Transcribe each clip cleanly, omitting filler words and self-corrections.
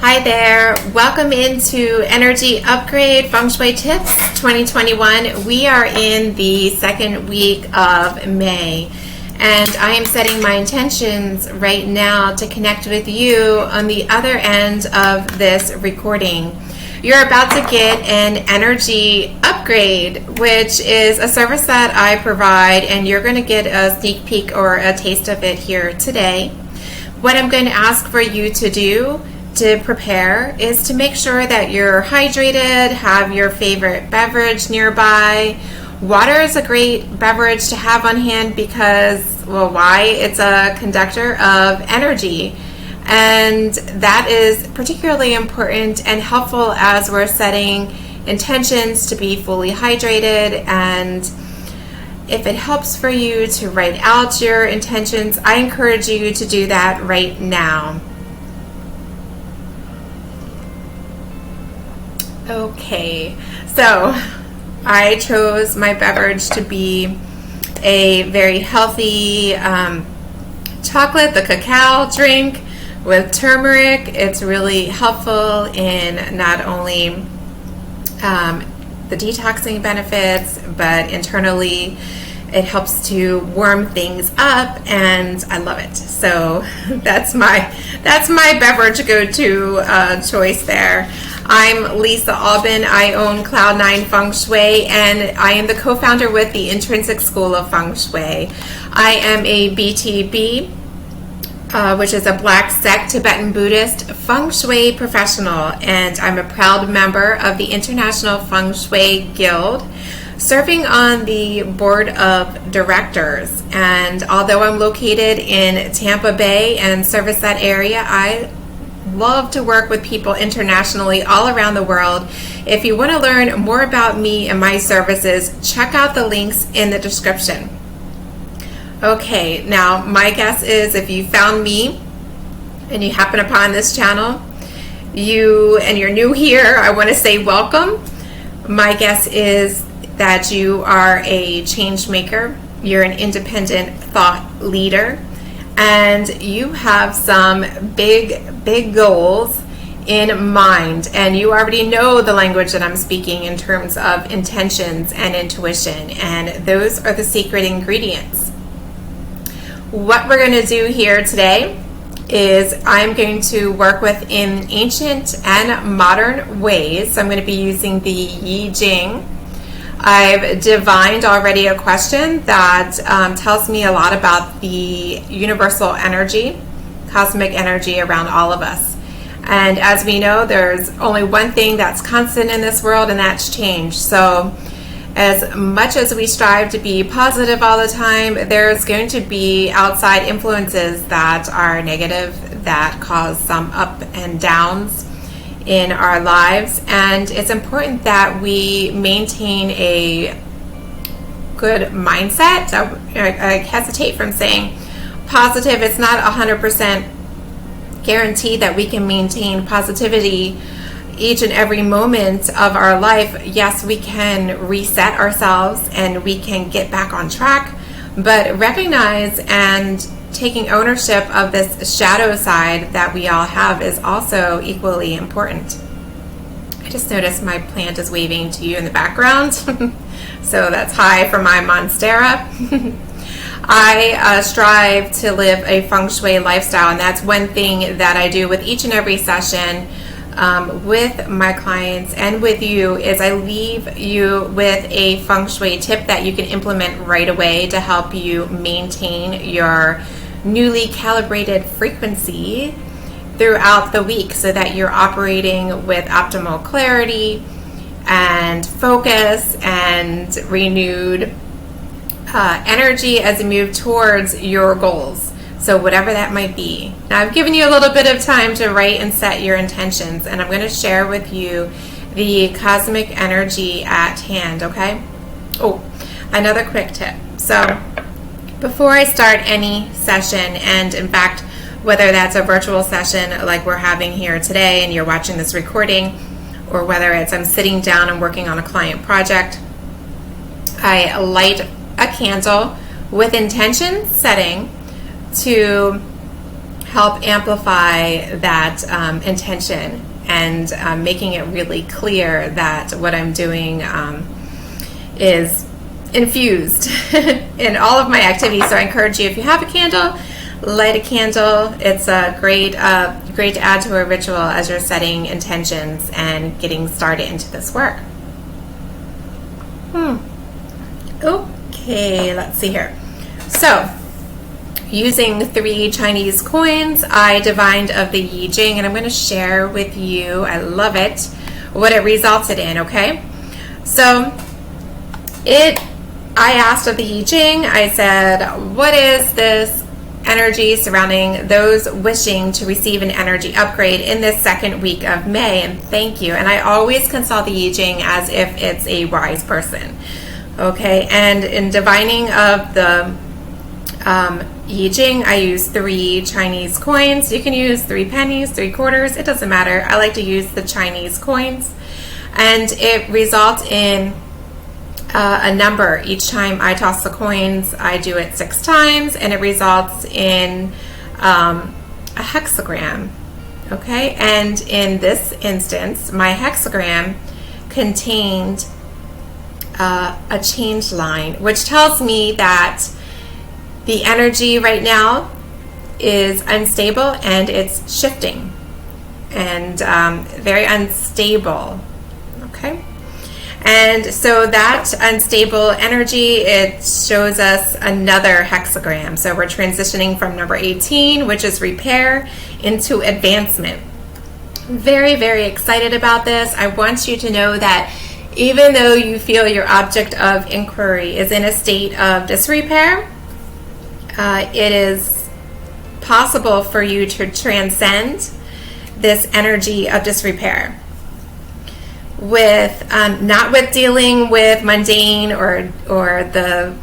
Hi there, welcome into Energy Upgrade Feng Shui Tips 2021. We are in the second week of May, and I am setting my intentions right now to connect with you on the other end of this recording. You're about to get an energy upgrade, which is a service that I provide, and you're going to get a sneak peek or a taste of it here today. What I'm going to ask for you to do to prepare is to make sure that you're hydrated, have your favorite beverage nearby. Water is a great beverage to have on hand because, well, why? It's a conductor of energy. And that is particularly important and helpful as we're setting intentions to be fully hydrated. And if it helps for you to write out your intentions, I encourage you to do that right now. Okay, so I chose my beverage to be a very healthy chocolate, the cacao drink with turmeric. It's really helpful in not only the detoxing benefits, but internally it helps to warm things up, and I love it. So that's my beverage go-to choice there. I'm Lisa Albin. I own Cloud9 Feng Shui, and I am the co-founder with the Intrinsic School of Feng Shui. I am a BTB, which is a Black Sect Tibetan Buddhist Feng Shui professional, and I'm a proud member of the International Feng Shui Guild, serving on the board of directors. And although I'm located in Tampa Bay and service that area, I love to work with people internationally all around the world. If you want to learn more about me and my services, check out the links in the description. Okay, now my guess is if you found me and you happen upon this channel, you're new here, I want to say welcome. My guess is that you are a change maker, you're an independent thought leader, and you have some big goals in mind, and you already know the language that I'm speaking in terms of intentions and intuition, and those are the secret ingredients. What we're going to do here today is I'm going to work with in ancient and modern ways. So I'm going to be using the Yi Jing. I've divined already a question that tells me a lot about the universal energy, cosmic energy around all of us. And as we know, there's only one thing that's constant in this world, and that's change. So as much as we strive to be positive all the time, there's going to be outside influences that are negative, that cause some up and downs in our lives, and it's important that we maintain a good mindset. I hesitate from saying positive. It's not 100% guaranteed that we can maintain positivity each and every moment of our life. Yes, we can reset ourselves and we can get back on track, but recognize and taking ownership of this shadow side that we all have is also equally important. I just noticed my plant is waving to you in the background. So that's hi for my monstera. I strive to live a feng shui lifestyle, and that's one thing that I do with each and every session with my clients and with you, is I leave you with a feng shui tip that you can implement right away to help you maintain your newly calibrated frequency throughout the week, so that you're operating with optimal clarity and focus and renewed energy as you move towards your goals. So whatever that might be. Now I've given you a little bit of time to write and set your intentions, and I'm going to share with you the cosmic energy at hand, okay? Oh, another quick tip. So before I start any session, and in fact, whether that's a virtual session like we're having here today and you're watching this recording, or whether it's I'm sitting down and working on a client project, I light a candle with intention setting to help amplify that intention and making it really clear that what I'm doing is infused in all of my activities. So I encourage you, if you have a candle, light a candle. It's a great to add to a ritual as you're setting intentions and getting started into this work. Okay, let's see here. So, using 3 Chinese coins, I divined of the Yi Ching, and I'm going to share with you, I love it, what it resulted in, okay? So, I asked of the Yi Ching, I said, what is this energy surrounding those wishing to receive an energy upgrade in this second week of May? And thank you. And I always consult the Yi Ching as if it's a wise person. Okay, and in divining of the Yi Ching, I use 3 Chinese coins. You can use 3 pennies, 3 quarters, it doesn't matter. I like to use the Chinese coins. And it results in a number. Each time I toss the coins, I do it 6 times, and it results in a hexagram. Okay, and in this instance, my hexagram contained a change line, which tells me that the energy right now is unstable and it's shifting and very unstable. Okay. And so that unstable energy, it shows us another hexagram. So we're transitioning from number 18, which is repair, into advancement. Very, very excited about this. I want you to know that even though you feel your object of inquiry is in a state of disrepair, it is possible for you to transcend this energy of disrepair. With not with dealing with mundane or the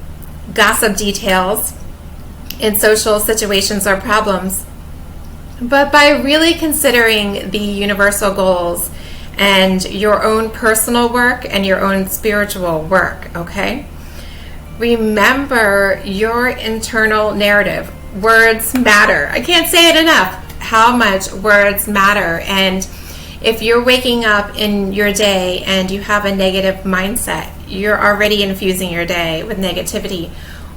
gossip details in social situations or problems, but by really considering the universal goals and your own personal work and your own spiritual work. Okay, remember your internal narrative. Words matter. I can't say it enough how much words matter. And if you're waking up in your day and you have a negative mindset, you're already infusing your day with negativity.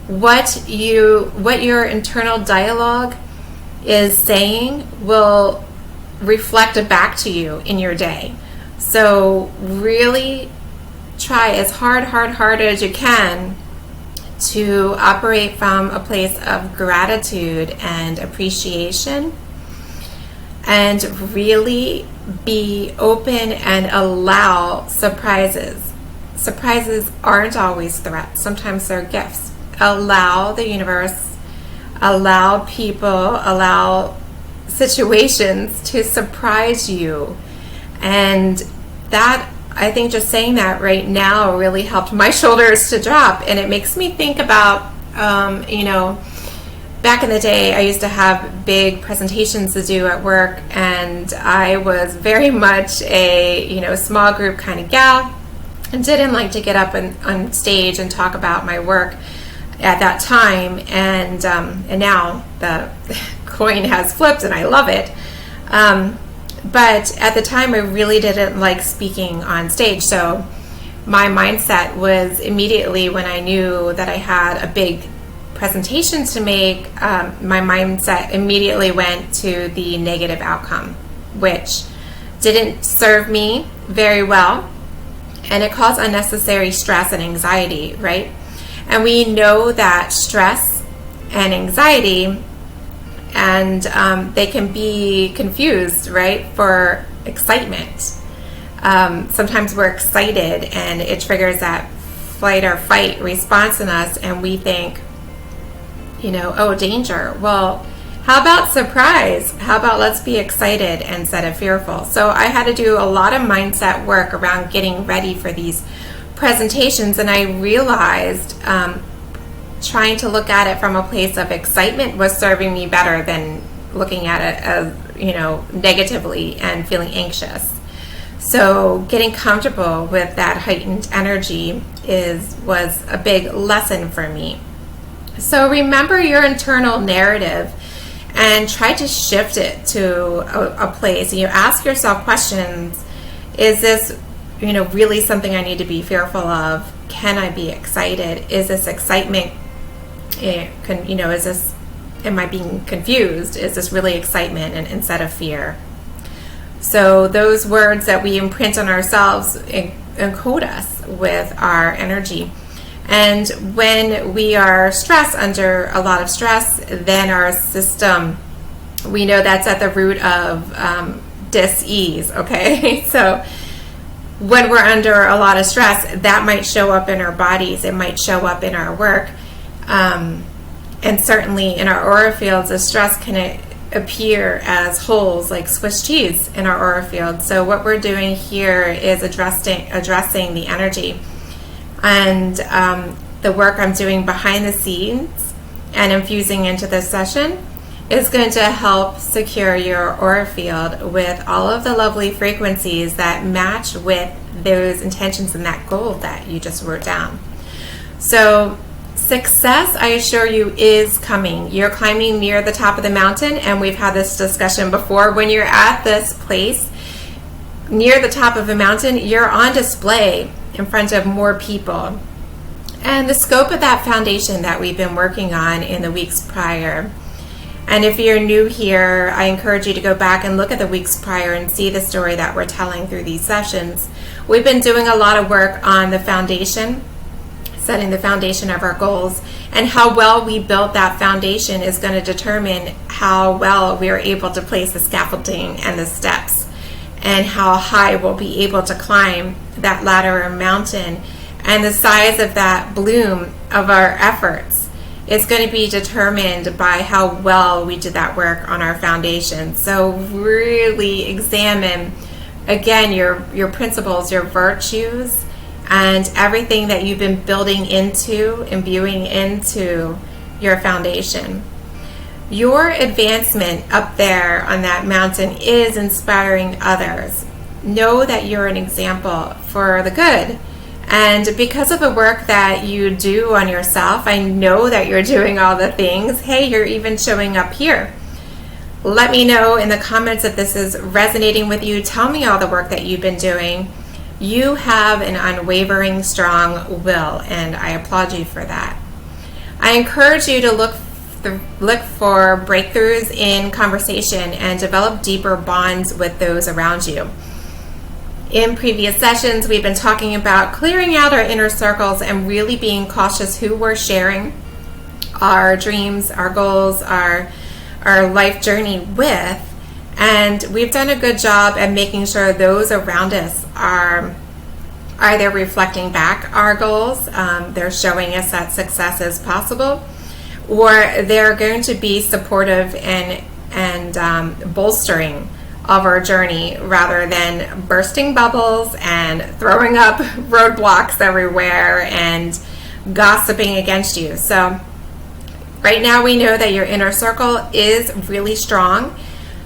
What your internal dialogue is saying will reflect it back to you in your day. So really try as hard as you can to operate from a place of gratitude and appreciation, and really be open and allow surprises. Surprises aren't always threats. Sometimes they're gifts. Allow the universe, allow people, allow situations to surprise you. And that, I think just saying that right now really helped my shoulders to drop. And it makes me think about, back in the day, I used to have big presentations to do at work, and I was very much a small group kind of gal, and didn't like to get up on stage and talk about my work at that time. And now the coin has flipped, and I love it. But at the time, I really didn't like speaking on stage. So my mindset was immediately, when I knew that I had a big presentations to make, my mindset immediately went to the negative outcome, which didn't serve me very well, and it caused unnecessary stress and anxiety, right? And we know that stress and anxiety, and they can be confused, right, for excitement. Sometimes we're excited and it triggers that flight or fight response in us, and we think, oh, danger. Well, how about surprise? How about let's be excited instead of fearful? So I had to do a lot of mindset work around getting ready for these presentations, and I realized trying to look at it from a place of excitement was serving me better than looking at it as, negatively and feeling anxious. So getting comfortable with that heightened energy was a big lesson for me. So remember your internal narrative and try to shift it to a place. You ask yourself questions. Is this, really something I need to be fearful of? Can I be excited? Is this excitement, am I being confused? Is this really excitement instead of fear? So those words that we imprint on ourselves encode us with our energy. And when we are stressed, under a lot of stress, then our system, we know that's at the root of dis-ease, okay? So when we're under a lot of stress, that might show up in our bodies. It might show up in our work. And certainly in our aura fields, the stress can appear as holes like Swiss cheese in our aura field. So what we're doing here is addressing the energy. And the work I'm doing behind the scenes and infusing into this session is going to help secure your aura field with all of the lovely frequencies that match with those intentions and that goal that you just wrote down. So success, I assure you, is coming. You're climbing near the top of the mountain, and we've had this discussion before. When you're at this place near the top of a mountain, you're on display in front of more people. And the scope of that foundation that we've been working on in the weeks prior. And if you're new here, I encourage you to go back and look at the weeks prior and see the story that we're telling through these sessions. We've been doing a lot of work on the foundation, setting the foundation of our goals, and how well we built that foundation is going to determine how well we are able to place the scaffolding and the steps, and how high we'll be able to climb that ladder or mountain. And the size of that bloom of our efforts is going to be determined by how well we did that work on our foundation. So really examine, again, your principles, your virtues, and everything that you've been building into, imbuing into your foundation. Your advancement up there on that mountain is inspiring others. Know that you're an example for the good. And because of the work that you do on yourself, I know that you're doing all the things. Hey, you're even showing up here. Let me know in the comments if this is resonating with you. Tell me all the work that you've been doing. You have an unwavering, strong will, and I applaud you for that. I encourage you to look for breakthroughs in conversation and develop deeper bonds with those around you. In previous sessions, we've been talking about clearing out our inner circles and really being cautious who we're sharing our dreams, our goals, our life journey with. And we've done a good job at making sure those around us are either reflecting back our goals, they're showing us that success is possible, or they're going to be supportive and bolstering of our journey rather than bursting bubbles and throwing up roadblocks everywhere and gossiping against you. So right now we know that your inner circle is really strong.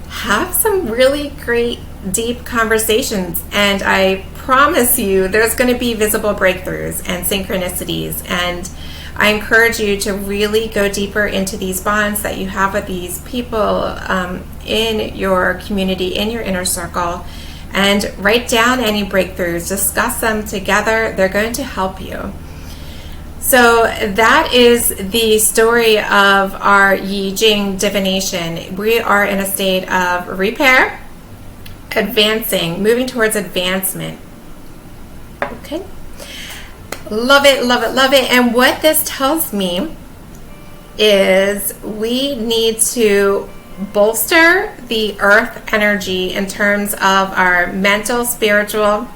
Have some really great deep conversations, and I promise you there's going to be visible breakthroughs and synchronicities. And I encourage you to really go deeper into these bonds that you have with these people in your community, in your inner circle, and write down any breakthroughs, discuss them together. They're going to help you. So that is the story of our Yi Jing divination. We are in a state of repair, advancing, moving towards advancement. Okay. Love it, love it, love it. And what this tells me is we need to bolster the earth energy in terms of our mental, spiritual,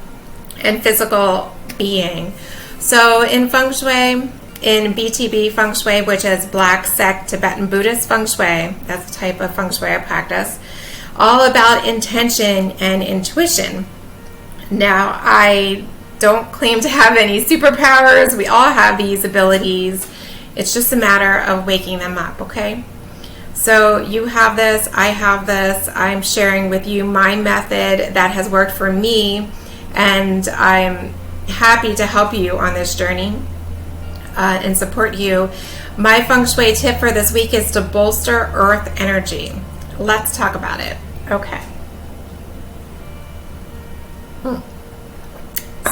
and physical being. So in Feng Shui, in BTB Feng Shui, which is Black Sect Tibetan Buddhist Feng Shui, that's the type of Feng Shui I practice, all about intention and intuition. Now, I don't claim to have any superpowers. We all have these abilities. It's just a matter of waking them up, okay? So you have this, I have this. I'm sharing with you my method that has worked for me, and I'm happy to help you on this journey. and support you. My Feng Shui tip for this week is to bolster earth energy. Let's talk about it. Okay.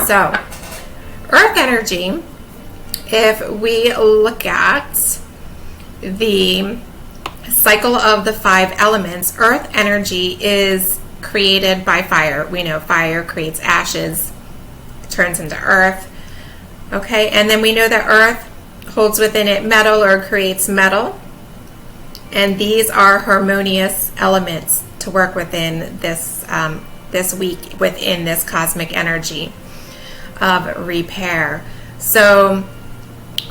So, earth energy, if we look at the cycle of the 5 elements, earth energy is created by fire. We know fire creates ashes, turns into earth. Okay, and then we know that earth holds within it metal or creates metal. And these are harmonious elements to work within this this week, within this cosmic energy of repair. So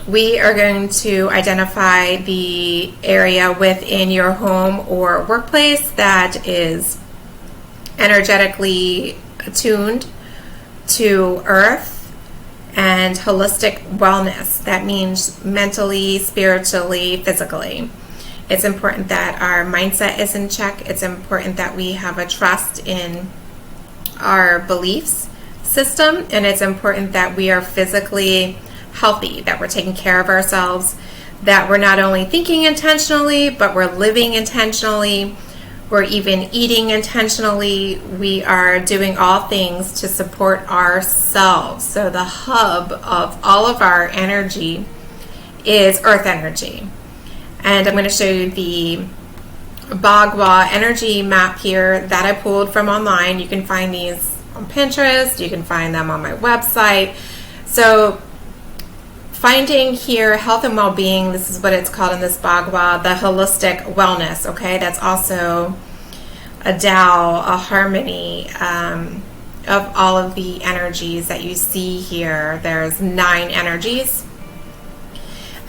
we are going to identify the area within your home or workplace that is energetically attuned to earth and holistic wellness. That means mentally, spiritually, physically. It's important that our mindset is in check. It's important that we have a trust in our beliefs system, and it's important that we are physically healthy, that we're taking care of ourselves, that we're not only thinking intentionally, but we're living intentionally, we're even eating intentionally. We are doing all things to support ourselves. So the hub of all of our energy is earth energy. And I'm going to show you the Bagua energy map here that I pulled from online. You can find these on Pinterest. You can find them on my website. So finding here health and well-being, this is what it's called in this Bagua, the holistic wellness, okay? That's also a Tao, a harmony of all of the energies that you see here. There's 9 energies.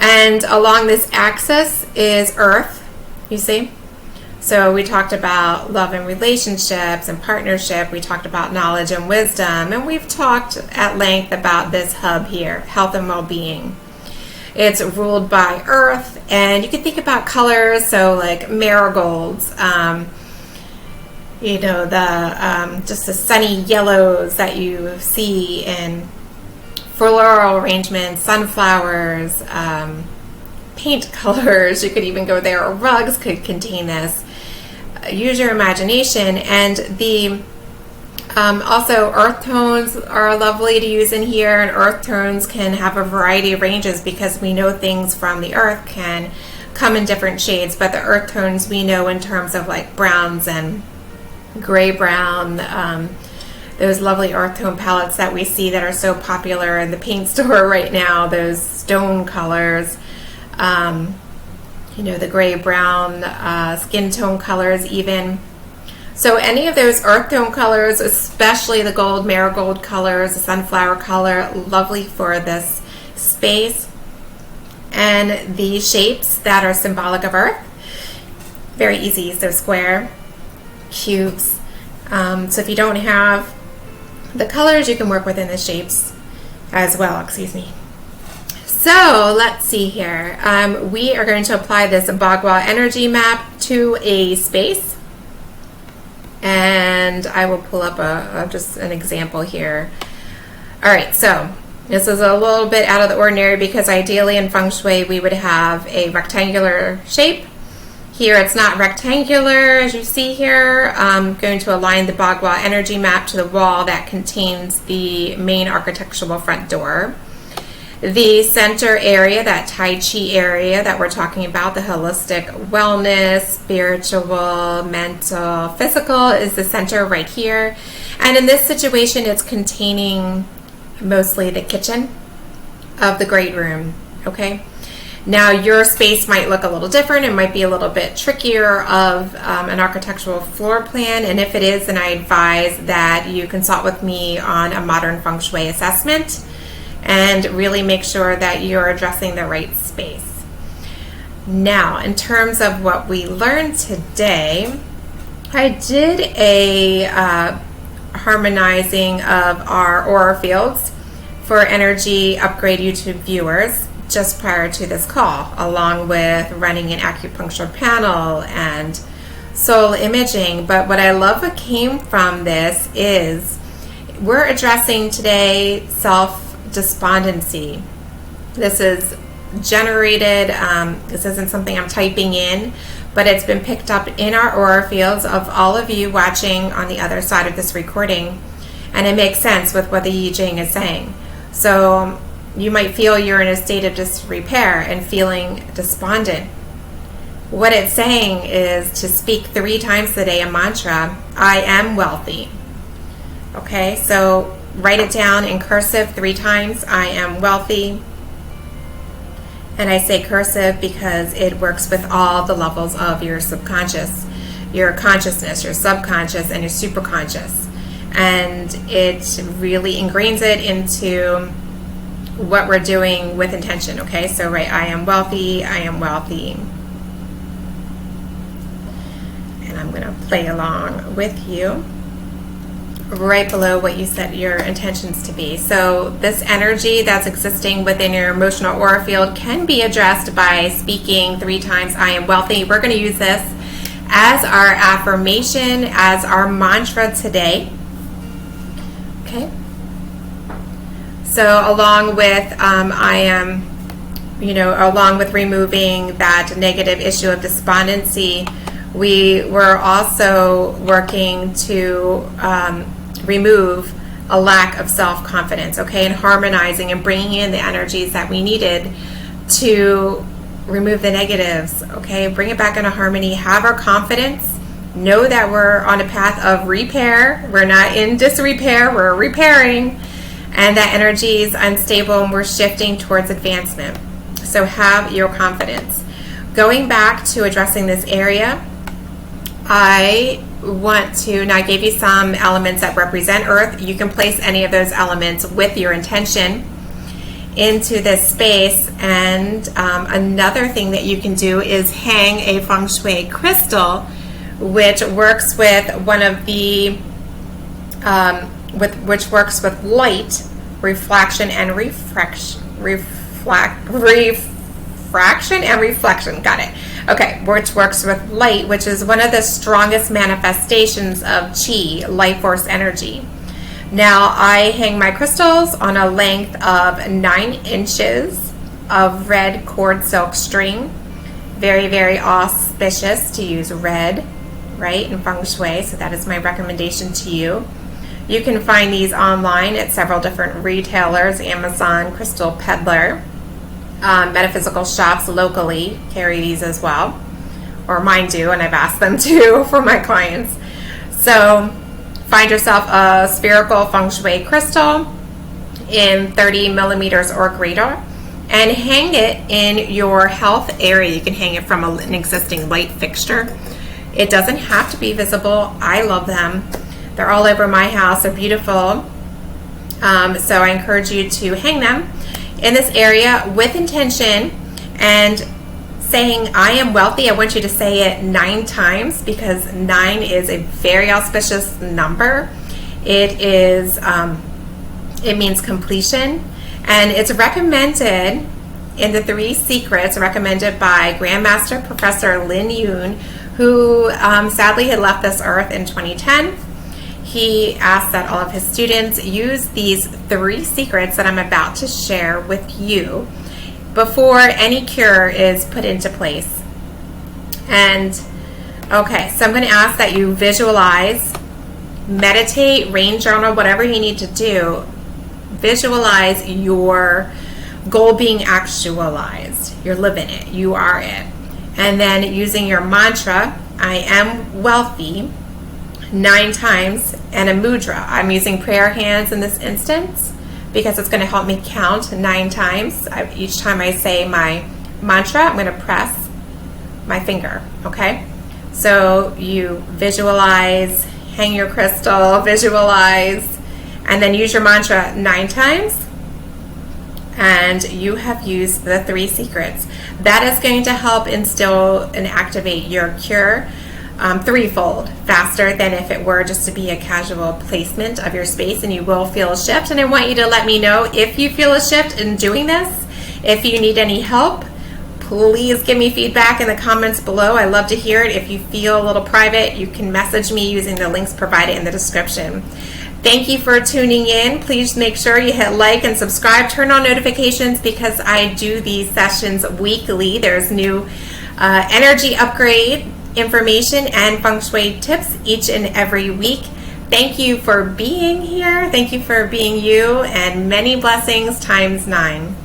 And along this axis is earth, you see? So we talked about love and relationships and partnership. We talked about knowledge and wisdom. And we've talked at length about this hub here, health and well-being. It's ruled by earth. And you can think about colors, so like marigolds, you know, the just the sunny yellows that you see in floral arrangements, sunflowers, paint colors. You could even go there, or rugs could contain this. Use your imagination. And the also earth tones are lovely to use in here, and earth tones can have a variety of ranges because we know things from the earth can come in different shades, but the earth tones we know in terms of like browns and gray brown, those lovely earth tone palettes that we see that are so popular in the paint store right now, those stone colors, you know, the gray brown skin tone colors even. So any of those earth tone colors, especially the gold marigold colors, the sunflower color, lovely for this space. And the shapes that are symbolic of earth, very easy, so square, cubes. So if you don't have the colors, you can work within the shapes as well, excuse me. So let's see here. We are going to apply this Bagua energy map to a space. And I will pull up just an example here. All right, so this is a little bit out of the ordinary because ideally in Feng Shui we would have a rectangular shape. Here it's not rectangular, as you see here. I'm going to align the Bagua energy map to the wall that contains the main architectural front door. The center area, that Tai Chi area that we're talking about, the holistic wellness, spiritual, mental, physical, is the center right here. And in this situation, it's containing mostly the kitchen of the great room, okay? Now, your space might look a little different. It might be a little bit trickier of an architectural floor plan. And if it is, then I advise that you consult with me on a modern Feng Shui assessment and really make sure that you're addressing the right space. Now, in terms of what we learned today, I did a harmonizing of our aura fields for Energy Upgrade YouTube viewers just prior to this call, along with running an acupuncture panel and soul imaging. But what I love what came from this is we're addressing today self-despondency, This is generated, this isn't something I'm typing in, but it's been picked up in our aura fields of all of you watching on the other side of this recording, and it makes sense with what the I Ching is saying. So you might feel you're in a state of disrepair and feeling despondent. What it's saying is to speak 3 times a day a mantra, I am wealthy. Okay, so write it down in cursive 3 times, I am wealthy. And I say cursive because it works with all the levels of your subconscious, your consciousness, your subconscious, and your superconscious. And it really ingrains it into what we're doing with intention, okay? So write, I am wealthy, I am wealthy. And I'm going to play along with you right below what you set your intentions to be. So this energy that's existing within your emotional aura field can be addressed by speaking 3 times, I am wealthy. We're going to use this as our affirmation, as our mantra today. Okay. So along with along with removing that negative issue of despondency, we were also working to remove a lack of self-confidence, okay, and harmonizing and bringing in the energies that we needed to remove the negatives, okay, bring it back into harmony, have our confidence, know that we're on a path of repair, we're not in disrepair, we're repairing, and that energy is unstable and we're shifting towards advancement. So have your confidence. Going back to addressing this area, I want to, now I gave you some elements that represent Earth. You can place any of those elements with your intention into this space. And another thing that you can do is hang a Feng Shui crystal, which works with one of the, which works with light, reflection, and refraction and reflection. Got it. Okay, which works with light, which is one of the strongest manifestations of Qi, life force energy. Now, I hang my crystals on a length of 9 inches of red cord silk string. Very, very auspicious to use red, right, in Feng Shui, so that is my recommendation to you. You can find these online at several different retailers, Amazon, Crystal Peddler. Metaphysical shops locally carry these as well, or mine do, and I've asked them to for my clients. So find yourself a spherical Feng Shui crystal in 30 millimeters or greater and hang it in your health area. You can hang it from an existing light fixture. It doesn't have to be visible. I love them. They're all over my house. They're beautiful. So I encourage you to hang them in this area with intention and saying, I am wealthy. I want you to say it 9 times because 9 is a very auspicious number. It is, it means completion, and it's recommended in the 3 secrets recommended by Grandmaster Professor Lin Yun, who sadly had left this earth in 2010. He asked that all of his students use these 3 secrets that I'm about to share with you before any cure is put into place. And okay, so I'm going to ask that you visualize, meditate, rain journal, whatever you need to do. Visualize your goal being actualized. You're living it. You are it. And then using your mantra, I am wealthy, 9 times, and a mudra. I'm using prayer hands in this instance because it's going to help me count 9 times. Each time I say my mantra, I'm going to press my finger, okay? So you visualize, hang your crystal, visualize, and then use your mantra 9 times, and you have used the 3 secrets. That is going to help instill and activate your cure threefold faster than if it were just to be a casual placement of your space, and you will feel a shift. And I want you to let me know if you feel a shift in doing this. If you need any help, please give me feedback in the comments below. I love to hear it. If you feel a little private, you can message me using the links provided in the description. Thank you for tuning in. Please make sure you hit like and subscribe. Turn on notifications because I do these sessions weekly. There's new energy upgrade information and Feng Shui tips each and every week. Thank you for being here. Thank you for being you, and many blessings times 9.